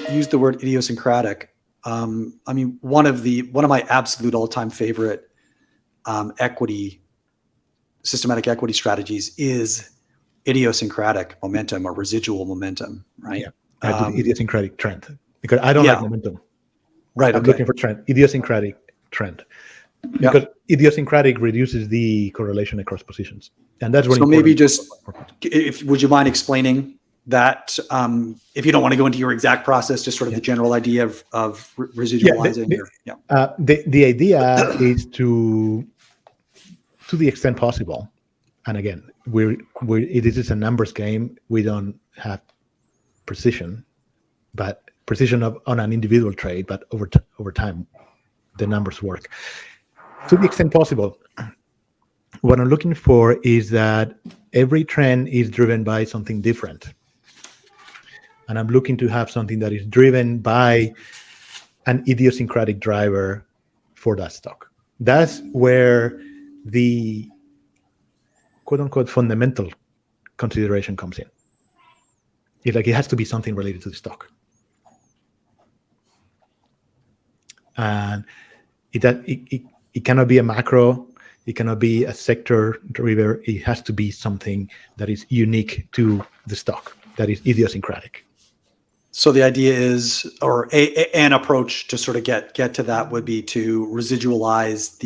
used the word idiosyncratic. I mean, one of my absolute all-time favorite systematic equity strategies is idiosyncratic momentum or residual momentum, right? Yeah, idiosyncratic trend, because I don't like momentum. Right. I'm looking for trend, idiosyncratic trend, because idiosyncratic reduces the correlation across positions, and that's really important. So maybe would you mind explaining that? If you don't want to go into your exact process, just sort of the general idea of residualizing. The idea is to the extent possible, and again, this is a numbers game. We don't have precision, but precision on an individual trade, but over time, the numbers work. To the extent possible, what I'm looking for is that every trend is driven by something different. And I'm looking to have something that is driven by an idiosyncratic driver for that stock. That's where the quote-unquote fundamental consideration comes in. It has to be something related to the stock. And it cannot be a macro, it cannot be a sector driver. It has to be something that is unique to the stock, that is idiosyncratic. So the idea is, or an approach to sort of get to that would be to residualize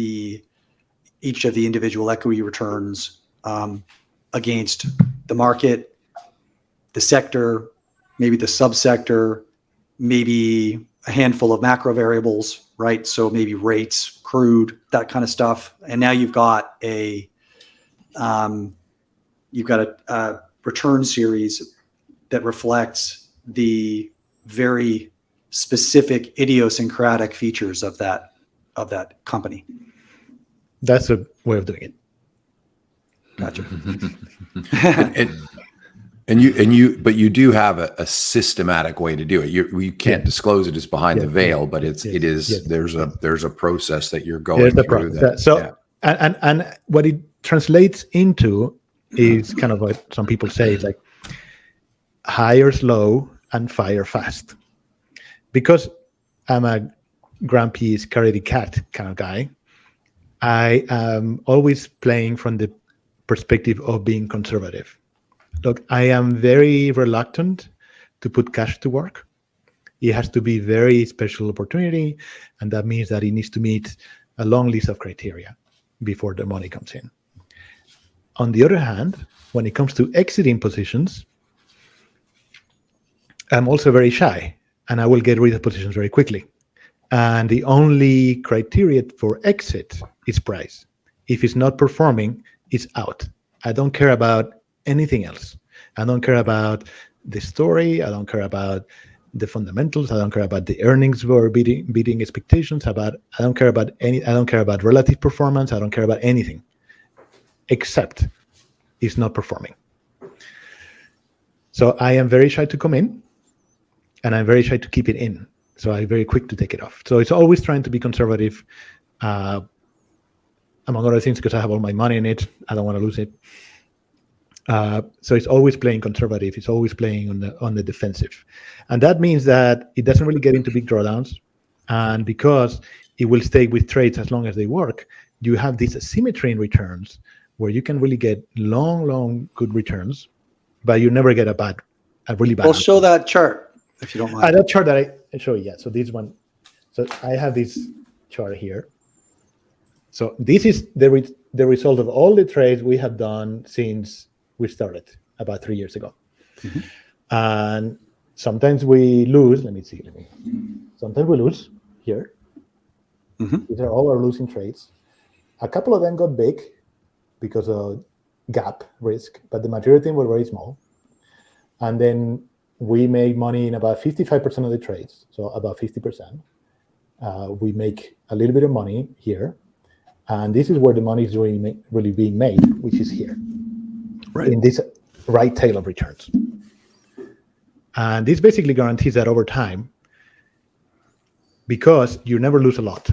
each of the individual equity returns against the market, the sector, maybe the subsector, maybe a handful of macro variables, right? So maybe rates, crude, that kind of stuff. And now you've got a return series that reflects the very specific idiosyncratic features of that company. That's a way of doing it. Gotcha. But you do have a systematic way to do it. You can't disclose it as behind the veil, but there's a process that you're going through. And what it translates into is kind of what some people say, it's like hire slow and fire fast. Because I'm a grumpy, scaredy cat kind of guy, I am always playing from the perspective of being conservative. Look, I am very reluctant to put cash to work. It has to be very special opportunity, and that means that it needs to meet a long list of criteria before the money comes in. On the other hand, when it comes to exiting positions, I'm also very shy, and I will get rid of positions very quickly. And the only criteria for exit is price. If it's not performing, it's out. I don't care about anything else. I don't care about the story. I don't care about the fundamentals. I don't care about the earnings were beating expectations. I don't care about I don't care about relative performance. I don't care about anything, except it's not performing. So I am very shy to come in, and I'm very shy to keep it in. So I'm very quick to take it off. So it's always trying to be conservative, among other things, because I have all my money in it. I don't want to lose it. So it's always playing conservative. It's always playing on the defensive. And that means that it doesn't really get into big drawdowns. And because it will stay with trades as long as they work, you have this asymmetry in returns where you can really get long, good returns, but you never get a really bad. We'll show that chart if you don't mind. That chart that I show you, yeah. So this one, so I have this chart here. So this is the result of all the trades we have done since we started about 3 years ago. Mm-hmm. And sometimes we lose. Sometimes we lose here. Mm-hmm. These are all our losing trades. A couple of them got big because of gap risk, but the majority of them were very small. And then we made money in about 55% of the trades, so about 50%. We make a little bit of money here. And this is where the money is really being made, which is here, right in this right tail of returns. And this basically guarantees that over time, because you never lose a lot,